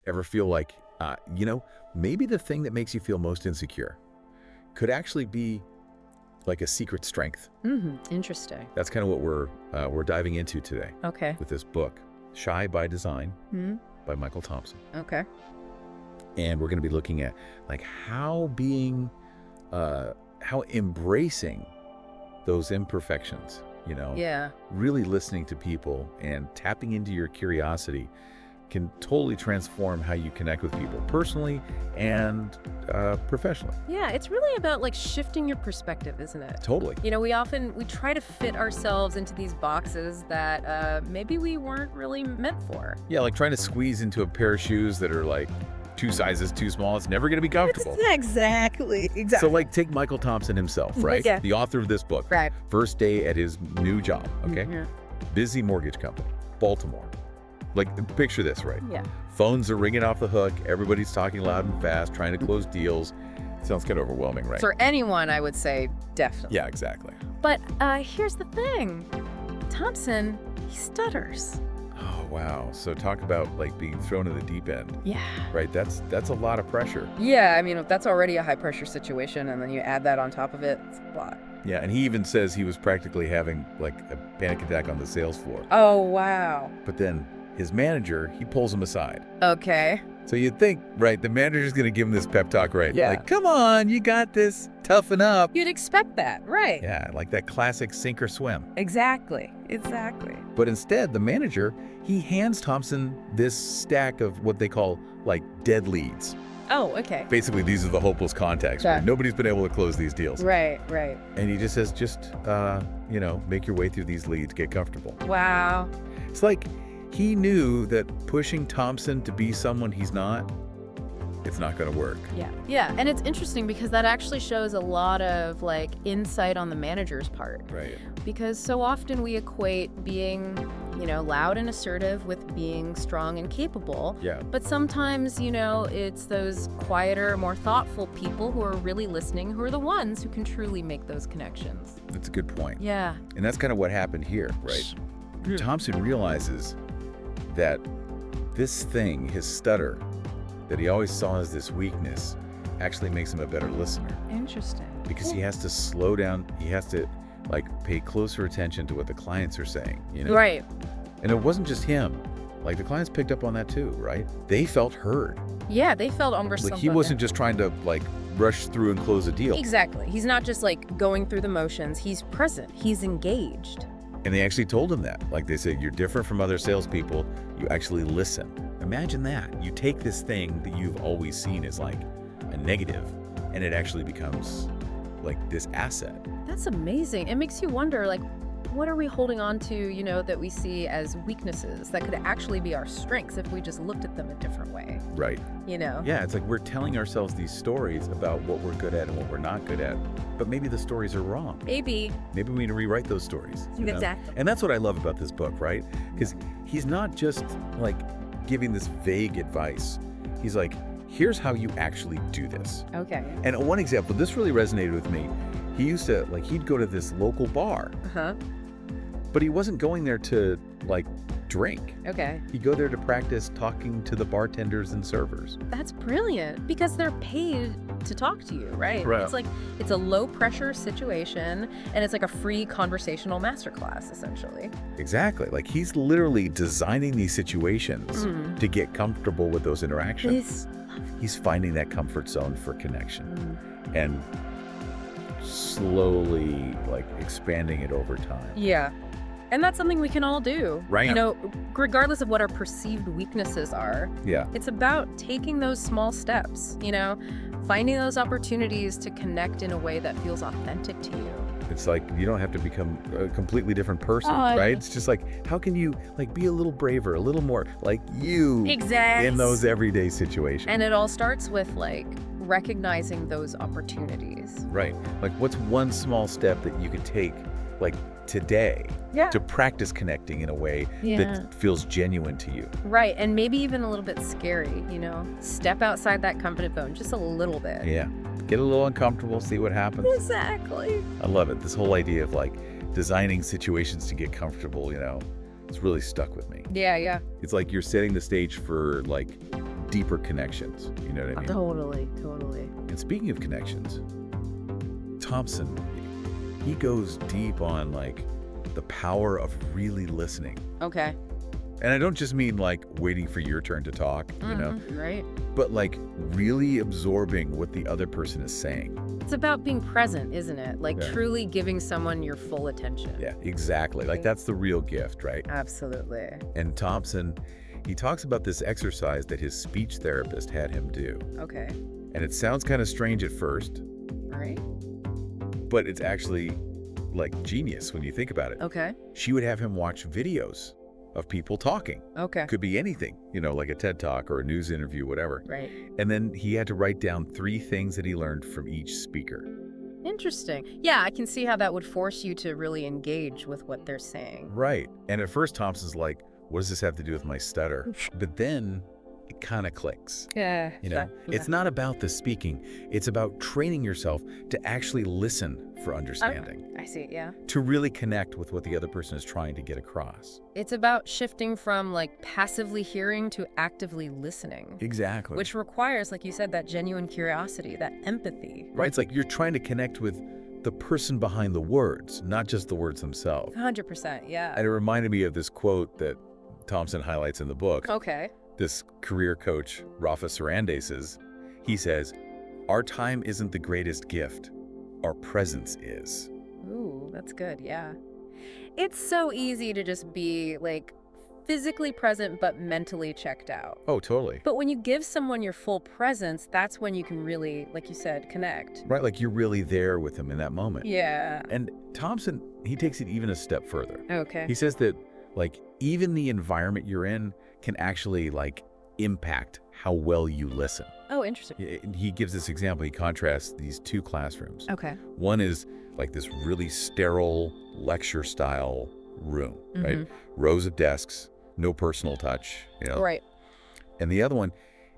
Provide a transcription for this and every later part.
Ever feel like, maybe the thing that makes you feel most insecure could actually be like a secret strength? Interesting. That's kind of what we're diving into today. Okay. With this book, Shy by Design, by Michael Thompson. Okay. And we're going to be looking at like how embracing those imperfections, really listening to people and tapping into your curiosity can totally transform how you connect with people personally and professionally. Yeah, it's really about like shifting your perspective, isn't it? Totally. We try to fit ourselves into these boxes that maybe we weren't really meant for. Yeah, like trying to squeeze into a pair of shoes that are like 2 sizes too small. It's never going to be comfortable. Exactly. So like take Michael Thompson himself, right? Yeah. The author of this book. Right. First day at his new job, okay? Busy mortgage company, Baltimore. Like, picture this, right? Yeah. Phones are ringing off the hook. Everybody's talking loud and fast, trying to close deals. Sounds kind of overwhelming, right? For anyone, I would say definitely. Yeah, exactly. But here's the thing. Thompson, he stutters. Oh, wow. So talk about, like, being thrown in the deep end. Yeah. Right? That's a lot of pressure. Yeah, I mean, if that's already a high-pressure situation, and then you add that on top of it, it's a lot. Yeah, and he even says he was practically having, like, a panic attack on the sales floor. Oh, wow. But then his manager, he pulls him aside. Okay. So you'd think, right, the manager's going to give him this pep talk, right? Yeah. Like, come on, you got this. Toughen up. You'd expect that, right? Yeah, like that classic sink or swim. Exactly. But instead, the manager, he hands Thompson this stack of what they call, like, dead leads. Oh, okay. Basically, these are the hopeless contacts. Yeah. Right? Nobody's been able to close these deals. Right. And he just says, make your way through these leads, get comfortable. Wow. It's like he knew that pushing Thompson to be someone he's not, it's not going to work. Yeah, and it's interesting because that actually shows a lot of like insight on the manager's part. Right. Because so often we equate being, loud and assertive with being strong and capable. Yeah. But sometimes, it's those quieter, more thoughtful people who are really listening who are the ones who can truly make those connections. That's a good point. Yeah. And that's kind of what happened here, right? Thompson realizes that this thing, his stutter, that he always saw as this weakness, actually makes him a better listener. Interesting. Because he has to slow down, he has to pay closer attention to what the clients are saying, Right. And it wasn't just him. Like the clients picked up on that too, right? They felt heard. Yeah, they felt under Like something. he wasn't just trying to rush through and close a deal. Exactly. He's not just going through the motions. He's present. He's engaged. And they actually told him that. Like they said, you're different from other salespeople. You actually listen. Imagine that. You take this thing that you've always seen as like a negative, and it actually becomes like this asset. That's amazing. It makes you wonder, what are we holding on to, that we see as weaknesses that could actually be our strengths if we just looked at them a different way? Right. Yeah, it's like we're telling ourselves these stories about what we're good at and what we're not good at, but maybe the stories are wrong. Maybe we need to rewrite those stories. Exactly. And that's what I love about this book, right? Because he's not just giving this vague advice. He's like, here's how you actually do this. Okay. And one example, this really resonated with me. He used to, he'd go to this local bar. Uh-huh. But he wasn't going there to, drink. Okay. He'd go there to practice talking to the bartenders and servers. That's brilliant because they're paid to talk to you, right? Right. It's a low-pressure situation, and it's like a free conversational masterclass, essentially. Exactly. He's literally designing these situations to get comfortable with those interactions. He's finding that comfort zone for connection and slowly expanding it over time. Yeah. And that's something we can all do. Right. Regardless of what our perceived weaknesses are. Yeah. It's about taking those small steps, finding those opportunities to connect in a way that feels authentic to you. It's like you don't have to become a completely different person, right? It's just how can you be a little braver, a little more like you Exactly. in those everyday situations. And it all starts with recognizing those opportunities. Right. What's one small step that you could take today to practice connecting in a way that feels genuine to you? Right. And maybe even a little bit scary, Step outside that comfort zone just a little bit. Yeah. Get a little uncomfortable, see what happens. Exactly. I love it. This whole idea of designing situations to get comfortable, it's really stuck with me. Yeah. It's like you're setting the stage for deeper connections. You know what I mean? Totally, totally. And speaking of connections, Thompson, he goes deep on like the power of really listening. Okay. And I don't just mean like waiting for your turn to talk, you know, right? but like really absorbing what the other person is saying. It's about being present, isn't it? Like truly giving someone your full attention. Yeah, exactly. Like that's the real gift, right? Absolutely. And Thompson, he talks about this exercise that his speech therapist had him do. Okay. And it sounds kind of strange at first. Right. But it's actually like genius when you think about it. Okay. She would have him watch videos of people talking. Okay. Could be anything, you know, like a TED Talk or a news interview, whatever. Right. And then he had to write down 3 things that he learned from each speaker. Interesting. Yeah, I can see how that would force you to really engage with what they're saying. Right. And at first Thompson's like, what does this have to do with my stutter? But then it kind of clicks. Yeah. You know, it's not about the speaking. It's about training yourself to actually listen for understanding. I see, yeah. To really connect with what the other person is trying to get across. It's about shifting from like passively hearing to actively listening. Exactly. Which requires, like you said, that genuine curiosity, that empathy. Right. It's like you're trying to connect with the person behind the words, not just the words themselves. 100%, yeah. And it reminded me of this quote that Thompson highlights in the book. Okay. This career coach, Rafa Sarandis, he says, "Our time isn't the greatest gift. Our presence is." Ooh, that's good, yeah. It's so easy to just be like physically present but mentally checked out. Oh, totally. But when you give someone your full presence, that's when you can really, like you said, connect. Right, like you're really there with them in that moment. Yeah. And Thompson, he takes it even a step further. Okay. He says that like even the environment you're in can actually like impact how well you listen. Oh, interesting. He gives this example. He contrasts these 2 classrooms. Okay. One is like this really sterile lecture style room, right? Rows of desks, no personal touch, you know. Right. And the other one,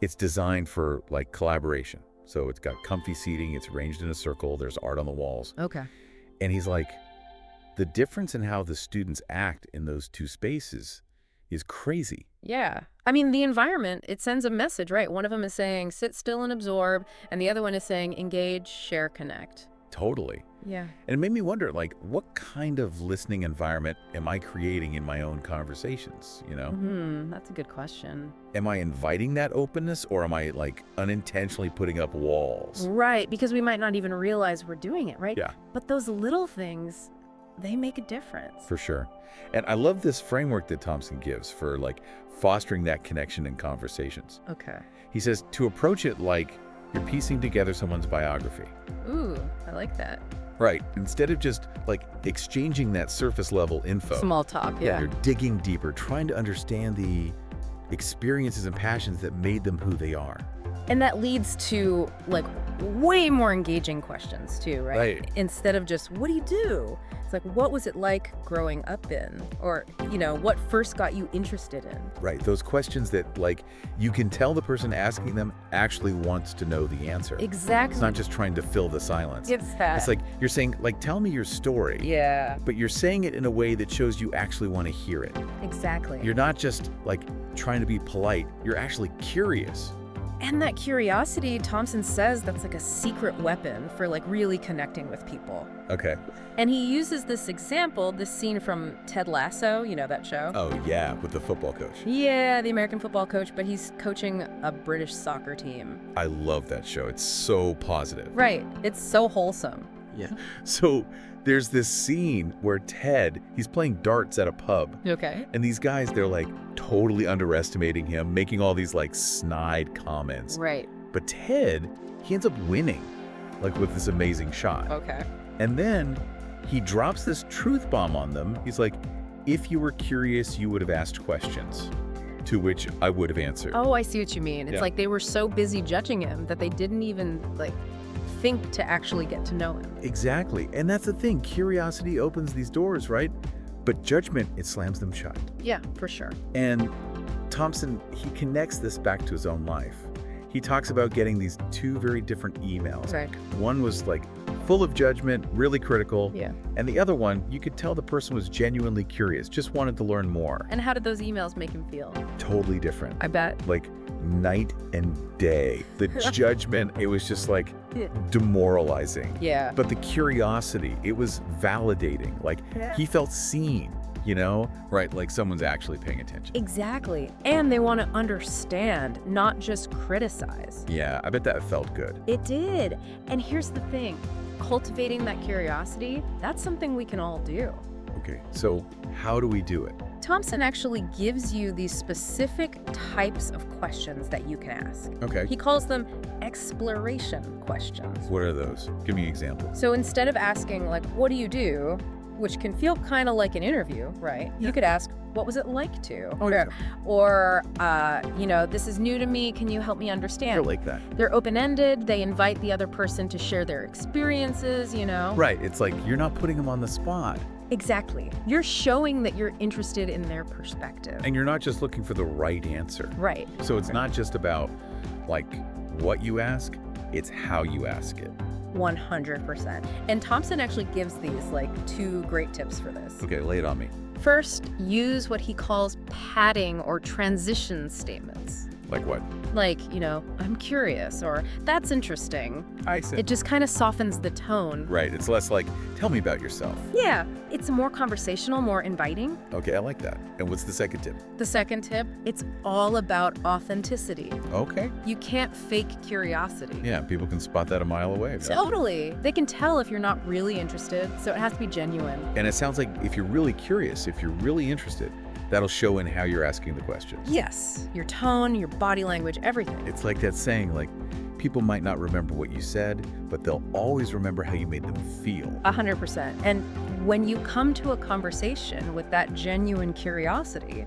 it's designed for like collaboration. So it's got comfy seating, it's arranged in a circle, there's art on the walls. Okay. And he's like, the difference in how the students act in those 2 spaces is crazy. Yeah. I mean, the environment, it sends a message, right? One of them is saying, sit still and absorb. And the other one is saying, engage, share, connect. Totally. Yeah. And it made me wonder, like, what kind of listening environment am I creating in my own conversations, you know? That's a good question. Am I inviting that openness, or am I, like, unintentionally putting up walls? Right, because we might not even realize we're doing it, right? Yeah. But those little things, they make a difference. For sure. And I love this framework that Thompson gives for, like, fostering that connection in conversations. Okay. He says to approach it like you're piecing together someone's biography. Ooh, I like that. Right. Instead of just like exchanging that surface level info. Small talk, yeah. You're digging deeper, trying to understand the experiences and passions that made them who they are. And that leads to like way more engaging questions too, right? Right. Instead of just, what do you do? It's like, what was it like growing up in? Or, you know, what first got you interested in? Right. Those questions that like you can tell the person asking them actually wants to know the answer. Exactly. It's not just trying to fill the silence. It's that. It's like you're saying, like, tell me your story. Yeah. But you're saying it in a way that shows you actually want to hear it. Exactly. You're not just like trying to be polite. You're actually curious. And that curiosity, Thompson says, that's like a secret weapon for like really connecting with people. Okay. And he uses this example, this scene from Ted Lasso, you know that show? Oh, yeah, with the football coach. Yeah, the American football coach, but he's coaching a British soccer team. I love that show. It's so positive. Right. It's so wholesome. Yeah. So there's this scene where Ted, he's playing darts at a pub. Okay. And these guys, they're like totally underestimating him, making all these like snide comments. Right. But Ted, he ends up winning, like with this amazing shot. Okay. And then he drops this truth bomb on them. He's like, if you were curious, you would have asked questions, to which I would have answered. Oh, I see what you mean. It's Yeah. like they were so busy judging him that they didn't even like think to actually get to know him. Exactly. And that's the thing. Curiosity opens these doors, right? But judgment, it slams them shut. Yeah, for sure. And Thompson, he connects this back to his own life. He talks about getting these 2 very different emails. Right. One was like full of judgment, really critical. Yeah. And the other one, you could tell the person was genuinely curious, just wanted to learn more. And how did those emails make him feel? Totally different. I bet. Like night and day. The judgment, it was just like demoralizing. Yeah. But the curiosity, it was validating. Like he felt seen, you know? Right, like someone's actually paying attention. Exactly. And they want to understand, not just criticize. Yeah, I bet that felt good. It did. And here's the thing. Cultivating that curiosity, that's something we can all do. Okay, so how do we do it? Thompson actually gives you these specific types of questions that you can ask. Okay. He calls them exploration questions. What are those? Give me an example. So instead of asking, like, what do you do, which can feel kind of like an interview, right? Yeah. You could ask, what was it like to? Oh, yeah. Or you know, this is new to me. Can you help me understand? I like that. They're open-ended. They invite the other person to share their experiences, you know? Right. It's like you're not putting them on the spot. Exactly. You're showing that you're interested in their perspective. And you're not just looking for the right answer. Right. So it's not just about, like, what you ask, it's how you ask it. 100%. And Thompson actually gives these, like, 2 great tips for this. Okay, lay it on me. First, use what he calls padding or transition statements. Like what? Like, you know, I'm curious, or that's interesting. I see. It just kind of softens the tone. Right, it's less like, tell me about yourself. Yeah, it's more conversational, more inviting. Okay, I like that. And what's the second tip? The second tip, it's all about authenticity. Okay. You can't fake curiosity. Yeah, people can spot that a mile away. Totally. They can tell if you're not really interested, so it has to be genuine. And it sounds like if you're really curious, if you're really interested, that'll show in how you're asking the questions. Yes. Your tone, your body language, everything. It's like that saying, like, people might not remember what you said, but they'll always remember how you made them feel. 100%. And when you come to a conversation with that genuine curiosity,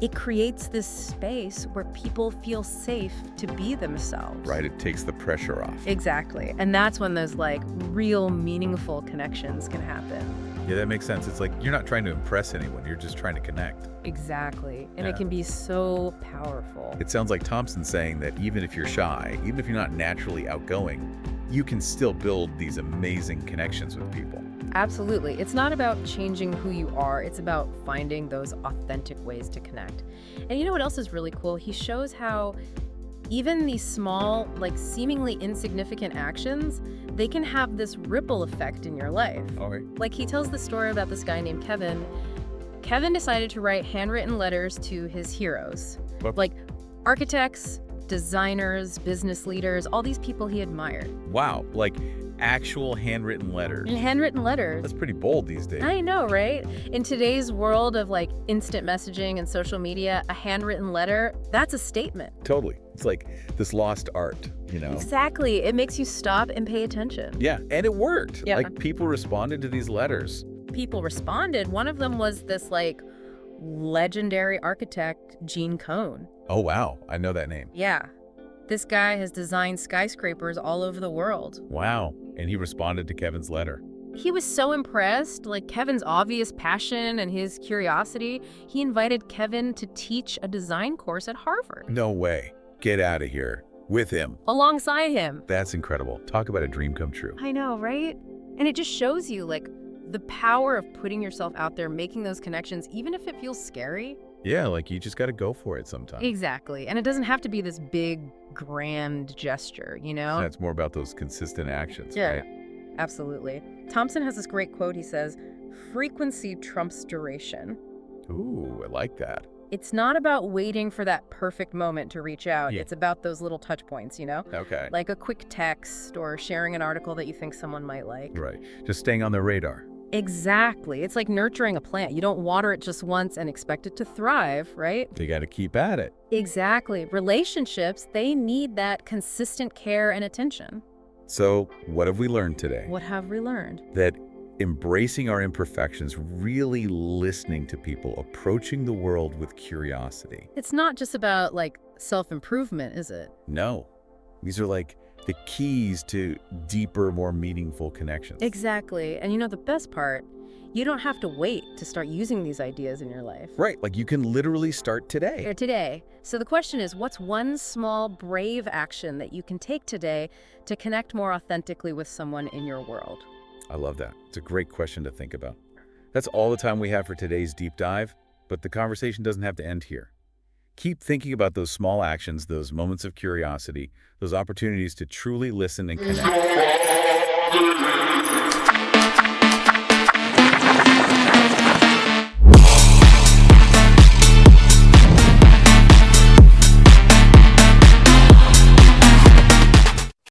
it creates this space where people feel safe to be themselves. Right, it takes the pressure off. Exactly. And that's when those, like, real meaningful connections can happen. Yeah, that makes sense. It's like you're not trying to impress anyone, you're just trying to connect. Exactly. And Yeah. it can be so powerful. It sounds like Thompson saying that even if you're shy, even if you're not naturally outgoing, you can still build these amazing connections with people. Absolutely. It's not about changing who you are. It's about finding those authentic ways to connect. And you know what else is really cool? He shows how even these small, like seemingly insignificant actions, they can have this ripple effect in your life. Okay. Like he tells the story about this guy named Kevin. Kevin decided to write handwritten letters to his heroes, like architects, designers, business leaders, all these people he admired. Wow, like actual handwritten letters. And handwritten letters. That's pretty bold these days. I know, right? In today's world of like instant messaging and social media, a handwritten letter, that's a statement. Totally. It's like this lost art, you know? Exactly. It makes you stop and pay attention. Yeah, and it worked. Yeah. Like people responded to these letters. People responded. One of them was this like legendary architect, Gene Cohn. Oh, wow. I know that name. Yeah. This guy has designed skyscrapers all over the world. Wow. And he responded to Kevin's letter. He was so impressed, like Kevin's obvious passion and his curiosity, he invited Kevin to teach a design course at Harvard. No way. Get out of here. With him. Alongside him. That's incredible. Talk about a dream come true. I know, right? And it just shows you like the power of putting yourself out there, making those connections, even if it feels scary. Yeah, like you just got to go for it sometimes. Exactly. And it doesn't have to be this big, grand gesture, you know? That's more about those consistent actions, Yeah, right? absolutely. Thompson has this great quote. He says, frequency trumps duration. Ooh, I like that. It's not about waiting for that perfect moment to reach out. Yeah. It's about those little touch points, you know? Okay. Like a quick text or sharing an article that you think someone might like. Right. Just staying on their radar. Exactly. It's like nurturing a plant. You don't water it just once and expect it to thrive, right? You got to keep at it. Exactly. Relationships, they need that consistent care and attention. So what have we learned today? What have we learned? That embracing our imperfections, really listening to people, approaching the world with curiosity. It's not just about like self-improvement, is it? No, These are like the keys to deeper, more meaningful connections. Exactly. And you know, the best part, you don't have to wait to start using these ideas in your life. Right, like you can literally start today. Or today. So the question is, what's one small, brave action that you can take today to connect more authentically with someone in your world? I love that. It's a great question to think about. That's all the time we have for today's deep dive, but the conversation doesn't have to end here. Keep thinking about those small actions, those moments of curiosity, those opportunities to truly listen and connect.